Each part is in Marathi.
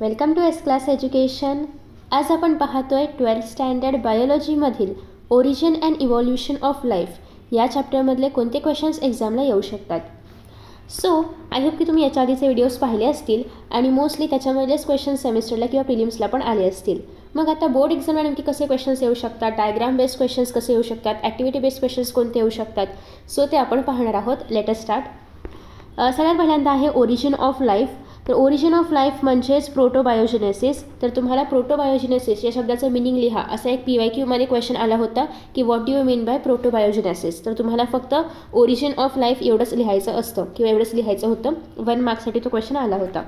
Welcome to S class education. आज आपण पाहतोय 12th स्टँडर्ड बायोलॉजीमधील origin and evolution of life या चॅप्टरमधले कोणते क्वेश्चन्स एक्झामला येऊ शकतात. सो आय होप की तुम्ही याच्या आधीचे व्हिडिओज पाहिले असतील आणि मोस्टली त्याच्यामधलेच क्वेश्चन्स सेमिस्टरला किंवा प्रिलिम्सला पण आले असतील. मग आता बोर्ड एक्झामला नेमकी कसे क्वेश्चन्स येऊ शकतात, डायग्राम बेस्ड क्वेश्चन्स कसे येऊ शकतात, ॲक्टिव्हिटी बेस्ड क्वेश्चन्स कोणते येऊ शकतात, सो ते आपण पाहणार आहोत. Let us start. सगळ्यात पहिल्यांदा आहे ओरिजिन ऑफ लाईफ. तर ओरिजिन ऑफ लाईफ म्हणजेच प्रोटोबायोजेनेसिस. तर तुम्हाला प्रोटोबायोजेनेसिस या शब्दाचं मिनिंग लिहा असा एक PYQमध्ये क्वेश्चन आला होता की what do you mean by protobiogenesis. तर तुम्हाला फक्त ओरिजिन ऑफ लाईफ एवढंच लिहायचं असतं किंवा एवढंच लिहायचं होतं. 1 मार्क्ससाठी तो क्वेश्चन आला होता.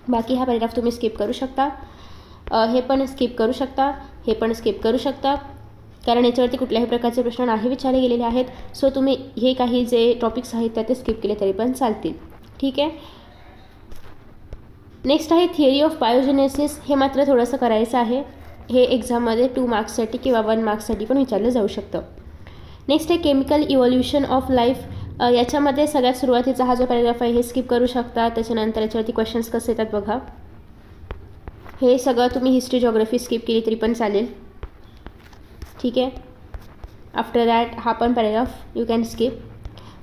बाकी हा पॅराग्राफ तुम्ही स्किप करू शकता, हे पण स्किप करू शकता, हे पण स्किप करू शकता, कारण याच्यावरती कुठल्याही प्रकारचे प्रश्न नाही विचारले गेलेले आहेत. सो तुम्ही हे काही जे टॉपिक्स आहेत ते स्किप केले तरी पण चालतील. ठीक आहे. नेक्स्ट आहे थिअरी ऑफ बायोजेनेसिस. हे मात्र थोडंसं करायचं आहे. हे एक्झाममध्ये 2 मार्क्ससाठी किंवा 1 मार्क्ससाठी पण विचारलं जाऊ शकतं. नेक्स्ट आहे केमिकल इव्हॉल्युशन ऑफ लाईफ. याच्यामध्ये सगळ्यात सुरुवातीचा हा जो पॅराग्राफ आहे हे स्किप करू शकता. त्याच्यानंतर याच्यावरती क्वेश्चन्स कसे येतात बघा. हे सगळं तुम्ही हिस्ट्री जॉग्रफी स्किप केली तरी पण चालेल. ठीक आहे. आफ्टर दॅट हा पण paragraph you can skip.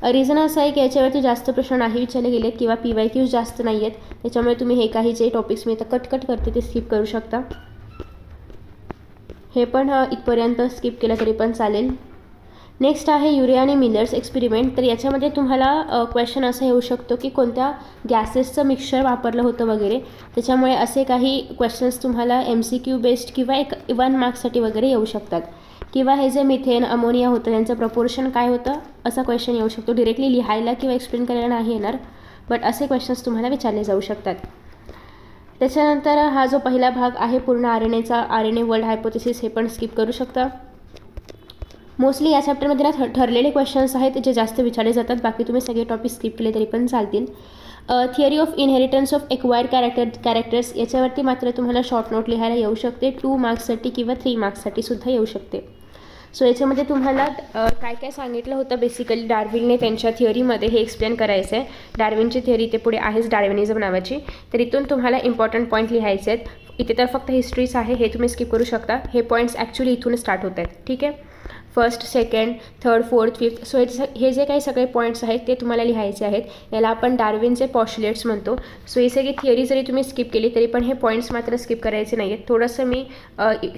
Reason असं आहे की याच्यावरती जास्त प्रश्न नाही विचारले गेलेत किंवा PYQs जास्त नाही आहेत. त्याच्यामुळे तुम्ही हे काही जे टॉपिक्स मी आता कट करते ते स्किप करू शकता. हे पण इथपर्यंत स्किप केलं तरी पण चालेल. नेक्स्ट आहे युरिया आणि मिलर्स एक्सपेरिमेंट. तर याच्यामध्ये तुम्हाला क्वेश्चन असं येऊ शकतो की कोणत्या गॅसेसचं मिक्सचर वापरलं होतं वगैरे. त्याच्यामुळे असे काही क्वेश्चन्स तुम्हाला MCQ बेस्ड किंवा 1 मार्क्ससाठी वगैरे येऊ शकतात. किंवा हे जे मिथेन अमोनिया होतं त्यांचं प्रपोर्शन काय होतं असा क्वेश्चन येऊ शकतो. डिरेक्टली लिहायला किंवा एक्सप्लेन करायला नाही येणार, बट असे क्वेश्चन्स तुम्हाला विचारले जाऊ शकतात. त्याच्यानंतर हा जो पहिला भाग आहे पूर्ण RNAचा, RNA वर्ल्ड हायपोथेसिस, हे पण स्किप करू शकता. मोस्टली या चॅप्टरमध्ये ना ठरलेले क्वेश्चन्स आहेत जे जास्त विचारले जातात. बाकी तुम्ही सगळे टॉपिक स्किप केले तरी पण चालतील. Theory of inheritance of acquired characters याच्यावरती मात्र तुम्हाला शॉर्ट नोट लिहायला येऊ शकते. 2 मार्क्ससाठी किंवा 3 मार्क्ससाठी सुद्धा येऊ शकते. सो याच्यामध्ये तुम्हाला काय काय सांगितलं होतं बेसिकली डार्विनने त्यांच्या थिअरीमध्ये हे एक्सप्लेन करायचं आहे. डार्विनची थिअरी ते पुढे आहेच डार्विनिझम नावाची. तर इथून तुम्हाला इम्पॉर्टंट पॉईंट लिहायचे आहेत. इथे तर फक्त हिस्ट्रीच आहे, हे तुम्ही स्किप करू शकता. हे पॉईंट्स ॲक्च्युली इथून स्टार्ट होत आहेत. ठीक आहे. 1st, 2nd, 3rd, 4th, 5th. So हे जे काही सगळे पॉईंट्स आहेत ते तुम्हाला लिहायचे आहेत. याला आपण डार्विनचे पॉश्युलेट्स म्हणतो. सो ही सगळी थिअरी जरी तुम्ही स्किप केली तरी पण हे पॉईंट्स मात्र स्किप करायचे नाही आहेत. थोडंसं मी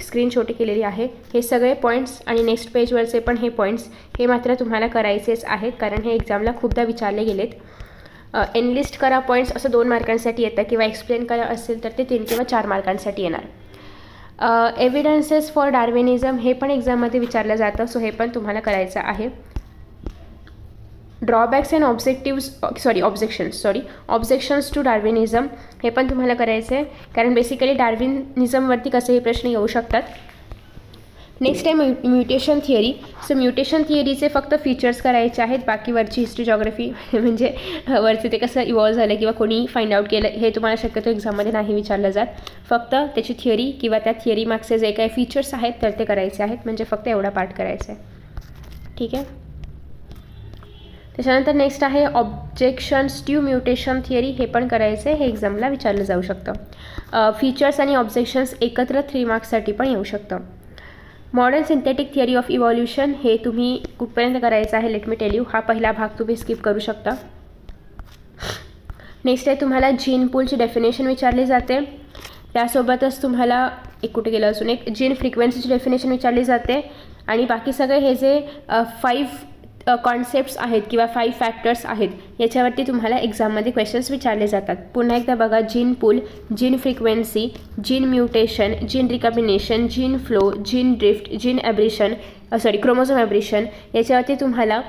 स्क्रीन छोटी केलेली आहे. हे सगळे पॉईंट्स आणि नेक्स्ट पेजवरचे पण हे पॉईंट्स हे मात्र तुम्हाला करायचेच आहेत, कारण हे एक्झामला खूपदा विचारले गेलेत. एनलिस्ट करा पॉईंट्स असं 2 मार्कांसाठी येतं किंवा एक्सप्लेन करा असेल तर ते 3 किंवा 4 मार्कांसाठी येणार. एव्हिडन्सेस फॉर डार्विनिझम हे पण एक्झाममध्ये विचारलं जातं. सो हे पण तुम्हाला करायचं आहे. ड्रॉबॅक्स अँड ऑब्जेक्शन्स टू डार्विनिझम हे पण तुम्हाला करायचं आहे, कारण बेसिकली डार्विनिझमवरती कसेही प्रश्न येऊ शकतात. नेक्स्ट आहे म्युटेशन थिअरी. सो म्युटेशन थिअरीचे फक्त फीचर्स करायचे आहेत. बाकी वरची हिस्ट्री जॉग्रफी म्हणजे वरचे ते कसं इव्हॉल्व झालं किंवा कोणी फाइंड आउट केलं हे तुम्हाला शक्यतो एक्झाममध्ये नाही विचारलं जात. फक्त त्याची थिअरी किंवा त्या थिअरी मागचे जे काही फीचर्स आहेत तर ते करायचे आहेत. म्हणजे फक्त एवढा पार्ट करायचा आहे. ठीक आहे. त्याच्यानंतर नेक्स्ट आहे ऑब्जेक्शन्स टू म्युटेशन थिअरी. हे पण करायचं आहे. हे एक्झामला विचारलं जाऊ शकतं. फीचर्स आणि ऑब्जेक्शन्स एकत्र 3 मार्क्ससाठी पण येऊ शकतं. Modern synthetic theory of evolution हे तुम्ही कुठपर्यंत करायचं आहे लेट मी टेल यू. हा पहिला भाग तुम्ही स्किप करू शकता. नेक्स्ट आहे तुम्हाला जीन पूलची डेफिनेशन विचारली जाते. त्यासोबतच तुम्हाला कुठे गेलं अजून एक जीन फ्रिक्वेन्सीची डेफिनेशन विचारली जाते. आणि बाकी सगळे हे जे 5 कॉन्सेप्ट्स आहेत किंवा 5 फॅक्टर्स आहेत याच्यावरती तुम्हाला एक्झाममध्ये क्वेश्चन्स विचारले जातात. पुन्हा एकदा बघा. Gene pool, gene frequency, gene mutation, gene recombination, gene flow, gene drift, chromosome aberration याच्यावरती तुम्हाला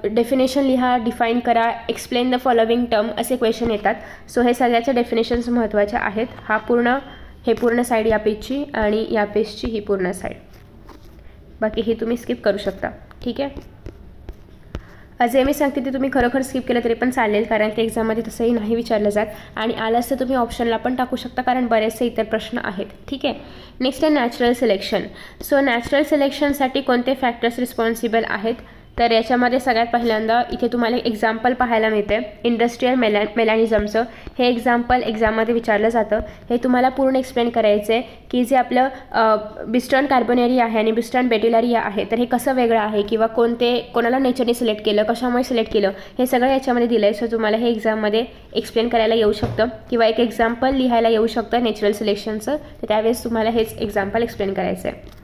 डेफिनेशन लिहा, डिफाईन करा, एक्सप्लेन द फॉलोविंग टर्म असे क्वेश्चन येतात. सो हे सगळ्याच्या डेफिनेशन्स महत्त्वाच्या आहेत. हे पूर्ण साईड या पेजची आणि या पेजची ही पूर्ण साईड. बाकी हे तुम्ही स्किप करू शकता. ठीक आहे. जे मी सांगते ते तुम्ही खरोखर स्किप केलं तरी पण चालेल, कारण ते एक्झाममध्ये तसंही नाही विचारलं जात. आणि आलं तर तुम्ही ऑप्शनला पण टाकू शकता, कारण बरेचसे इतर प्रश्न आहेत. ठीक आहे. नेक्स्ट आहे नॅचरल सिलेक्शन. सो नॅचरल सिलेक्शनसाठी कोणते फॅक्टर्स रिस्पॉन्सिबल आहेत तर याच्यामध्ये सगळ्यात पहिल्यांदा इथे तुम्हाला एक एक्झाम्पल पाहायला मिळते इंडस्ट्रियल मेलॅनिझमचं. हे एक्झाम्पल एक्झाममध्ये विचारलं जातं. हे तुम्हाला पूर्ण एक्सप्लेन करायचं आहे की जे आपलं बिस्टर्न कार्बोनेरिया आहे आणि बिस्टर्न बेटिलारिया आहे, तर हे कसं वेगळं आहे किंवा कोणाला नेचरने सिलेक्ट केलं, कशामुळे सिलेक्ट केलं, हे सगळं याच्यामध्ये दिलं आहे. सो तुम्हाला हे एक्झाममध्ये एक्सप्लेन करायला येऊ शकतं किंवा एक एक्झाम्पल लिहायला येऊ शकतं नॅचरल सिलेक्शनचं. तर त्यावेळेस तुम्हाला हेच एक्झाम्पल एक्सप्लेन करायचं आहे.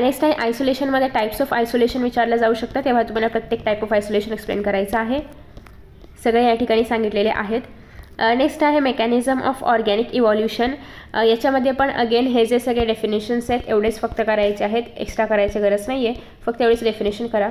नेक्स्ट आहे आयसोलेशनमध्ये टाईप्स ऑफ आयसोलेशन विचारलं जाऊ शकतं, तेव्हा तुम्हाला प्रत्येक टाईप ऑफ आयसोलेशन एक्सप्लेन करायचं आहे. सगळे या ठिकाणी सांगितलेले आहेत. नेक्स्ट आहे मेकॅनिझम ऑफ ऑर्गॅनिक इव्हॉल्युशन. याच्यामध्ये पण अगेन हे जे सगळे डेफिनेशन्स आहेत एवढेच फक्त करायचे आहेत, एक्स्ट्रा करायची गरज नाही आहे, फक्त एवढेच डेफिनेशन करा.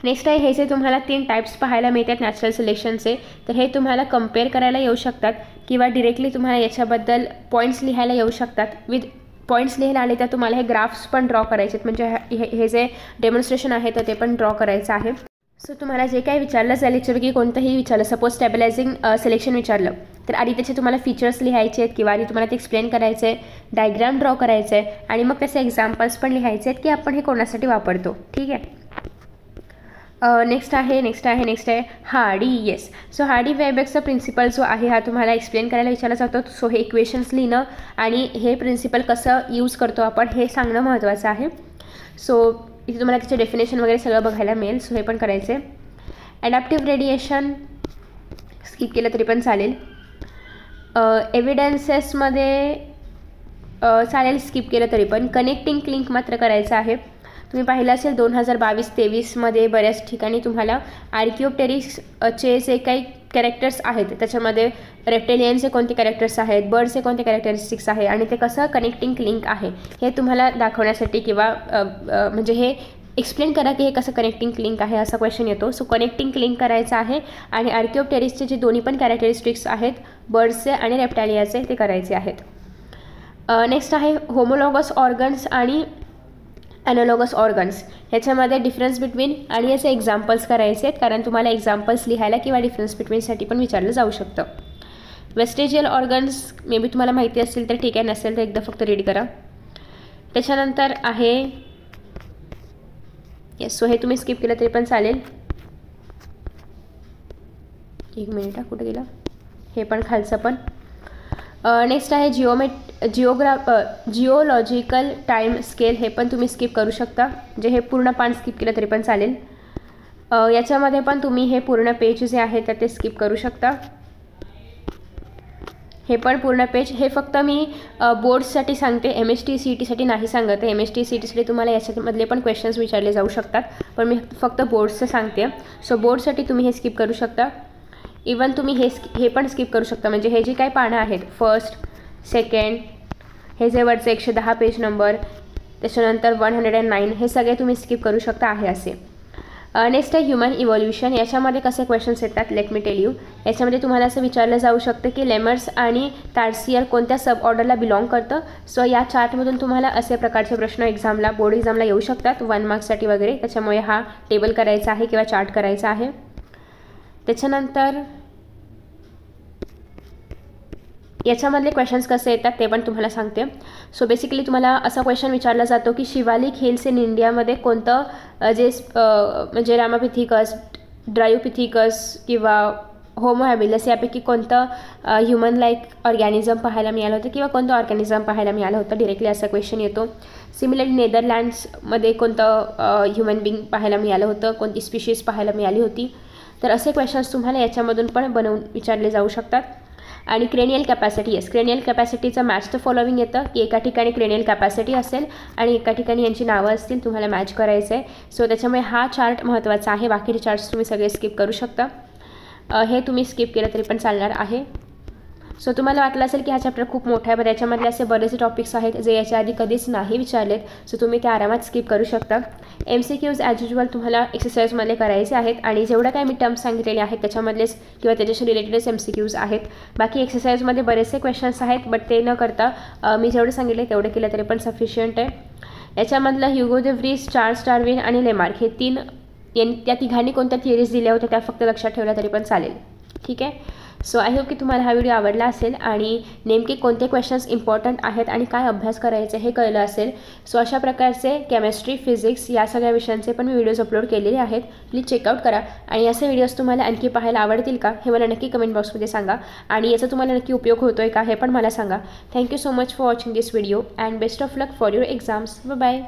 नेक्स्ट आहे हे जे तुम्हाला 3 टाईप्स पाहायला मिळतात नॅचरल सिलेक्शनचे, तर हे तुम्हाला कम्पेअर करायला येऊ शकतात किंवा डिरेक्टली तुम्हाला याच्याबद्दल पॉईंट्स लिहायला येऊ शकतात. विथ पॉईंट्स लिहायला आले तर तुम्हाला हे ग्राफ्स पण ड्रॉ करायचे आहेत, म्हणजे हे जे डेमॉन्स्ट्रेशन आहे तर ते पण ड्रॉ करायचं आहे. सो तुम्हाला जे काही विचारलं जाईल याच्यापैकी कोणतंही विचारलं, सपोज स्टॅबिलायझिंग सिलेक्शन विचारलं, तर आधी त्याचे तुम्हाला फीचर्स लिहायचे आहेत किंवा आधी तुम्हाला ते एक्सप्लेन करायचं आहे, डायग्राम ड्रॉ करायचं आहे आणि मग त्याचे एक्झाम्पल्स पण लिहायचे आहेत की आपण हे कोणासाठी वापरतो. ठीक आहे. नेक्स्ट आहे हार्डी. येस, सो हार्डी-वेइसबर्गचा प्रिन्सिपल जो आहे हा तुम्हाला एक्सप्लेन करायला विचारला जातो. सो हे इक्वेशन्स लिहिणं आणि हे प्रिन्सिपल कसं यूज करतो आपण हे सांगणं महत्त्वाचं आहे. सो इथे तुम्हाला त्याचे डेफिनेशन वगैरे सगळं बघायला मिळेल. सो हे पण करायचं आहे. ॲडॅप्टिव्ह रेडिएशन स्किप केलं तरी पण चालेल. एव्हिडन्सेसमध्ये चालेल स्किप केलं तरी पण. कनेक्टिंग लिंक मात्र करायचं आहे. तुम्ही पाहिलं असेल 2022-23मध्ये बऱ्याच ठिकाणी तुम्हाला आर्किओप्टेरिक्सचे जे काही कॅरेक्टर्स आहेत त्याच्यामध्ये रेप्टेलियनचे कोणते कॅरेक्टर्स आहेत, बर्डचे कोणते कॅरेक्टरिस्टिक्स आहे आणि ते कसं कनेक्टिंग लिंक आहे हे तुम्हाला दाखवण्यासाठी किंवा म्हणजे हे एक्सप्लेन करा की हे कसं कनेक्टिंग लिंक आहे असा क्वेश्चन येतो. सो कनेक्टिंग लिंक करायचं आहे आणि आर्किओप्टेरिक्सचे जे दोन्ही पण कॅरेक्टरिस्टिक्स आहेत बर्ड्सचे आणि रेप्टालियाचे ते करायचे आहेत. नेक्स्ट आहे होमोलॉगस ऑर्गन्स आणि ॲनालॉगस ऑर्गन्स. ह्याच्यामध्ये डिफरन्स बिटवीन आणि याचे एक्झाम्पल्स करायचे आहेत, कारण तुम्हाला एक्झाम्पल्स लिहायला किंवा डिफरन्स बिटवीनसाठी पण विचारलं जाऊ शकतं. वेस्टेजियल ऑर्गन्स मे बी तुम्हाला माहिती असेल तर ठीक आहे, नसेल तर एकदा फक्त रीड करा. त्याच्यानंतर आहे येस, सो हे तुम्ही स्किप केलं तरी पण चालेल. एक मिनिट, कुठे गेला हे पण खालचं पण. नेक्स्ट आहे जिओलॉजिकल टाईम स्केल. हे पण तुम्ही स्किप करू शकता, म्हणजे हे पूर्ण पान स्किप केलं तरी पण चालेल. याच्यामध्ये पण तुम्ही हे पूर्ण पेज जे आहे तर ते स्किप करू शकता. हे पण पूर्ण पेज, हे फक्त मी बोर्ड्ससाठी सांगते, MST-CET-साठी नाही सांगत. MST-CET-साठी तुम्हाला याच्यामधले पण क्वेश्चन्स विचारले जाऊ शकतात, पण मी फक्त बोर्ड्सचं सांगते. सो बोर्डसाठी तुम्ही हे स्किप करू शकता. इवन तुम्ही हे पण स्किप करू शकता, म्हणजे हे जे काही पानं आहेत फर्स्ट, सेकंड, हे जे वरचे 110 पेज नंबर, त्याच्यानंतर 109, हे सगळे तुम्ही स्किप करू शकता आहे असे. नेक्स्ट आहे ह्युमन इव्हॉल्युशन. याच्यामध्ये कसे क्वेश्चन्स येतात लेट मी टेल यू. याच्यामध्ये तुम्हाला असं विचारलं जाऊ शकतं की लेमर्स आणि तार्सियर कोणत्या सब ऑर्डरला बिलॉंग करतं. सो या चार्टमधून तुम्हाला असे प्रकारचे प्रश्न बोर्ड एक्झामला येऊ शकतात 1 मार्क्ससाठी वगैरे. त्याच्यामुळे हा टेबल करायचा आहे किंवा चार्ट करायचा आहे. त्याच्यानंतर याच्यामधले क्वेश्चन्स कसे येतात ते पण तुम्हाला सांगते. सो बेसिकली तुम्हाला असा क्वेश्चन विचारला जातो की शिवालिक हिल्स इन इंडियामध्ये कोणतं जे म्हणजे रामापिथिकस, ड्रायोपिथिकस किंवा होमो हॅबिलस यापैकी कोणतं ह्युमन लाईक ऑर्गॅनिझम पाहायला मिळालं होतं किंवा कोणतं ऑर्गॅनिझम पाहायला मिळालं होतं. डिरेक्टली असा क्वेश्चन येतो. सिमिलरली नेदरलँड्समध्ये कोणतं ह्युमन बिंग पाहायला मिळालं होतं, कोणती स्पीशीज पाहायला मिळाली होती. तर असे क्वेश्चन्स तुम्हाला याच्यामधून पण बनवून विचारले जाऊ शकतात. आणि क्रेनियल कॅपॅसिटी. येस, क्रेनियल कॅपॅसिटीचं मॅच द फॉलोविंग येतं की एका ठिकाणी क्रेनियल कॅपॅसिटी असेल आणि एका ठिकाणी यांची नावं असतील, तुम्हाला मॅच करायचं आहे. सो त्याच्यामुळे हा चार्ट महत्त्वाचा आहे. बाकीचे चार्ट्स तुम्ही सगळे स्किप करू शकता. हे तुम्ही स्किप केलं तरी पण चालणार आहे. सो तुम्हाला वाटलं असेल की हा चॅप्टर खूप मोठा आहे, पण याच्यामधले असे बरेचसे टॉपिक्स आहेत जे याच्या आधी कधीच नाही विचारलेत. सो तुम्ही ते आरामात स्किप करू शकता. MCQs ॲज युजल तुम्हाला एक्सरसाइजमधले करायचे आहेत आणि जेवढं काय मी टर्म्स सांगितलेले आहेत त्याच्यामधलेच किंवा त्याच्याशी रिलेटेडच MCQs आहेत. बाकी एक्सरसाइजमध्ये बरेचसे क्वेश्चन्स आहेत, बट ते न करता मी जेवढं सांगितले तेवढं केलं तरी पण सफिशियंट आहे. याच्यामधलं ह्युगो दे व्रीस, चार्ल्स डार्विन आणि लेमार्क हे त्या तिघांनी कोणत्या थिअरीज दिल्या होत्या त्या फक्त लक्षात ठेवल्या तरी पण चालेल. ठीक आहे. सो आय होप की तुम्हाला हा व्हिडिओ आवडला असेल आणि नेमके कोणते क्वेश्चन्स इम्पॉर्टंट आहेत आणि काय अभ्यास करायचे हे कळलं असेल. सो अशा प्रकारचे केमिस्ट्री, फिजिक्स या सगळ्या विषयांचे पण मी व्हिडिओज अपलोड केलेले आहेत. प्लीज चेकआउट करा आणि असे व्हिडिओज तुम्हाला आणखी पाहायला आवडतील का हे मला नक्की कमेंट बॉक्समध्ये सांगा आणि याचा तुम्हाला नक्की उपयोग होतो आहे का हे पण मला सांगा. Thank you so much for watching this video and best of luck for your exams. Bye.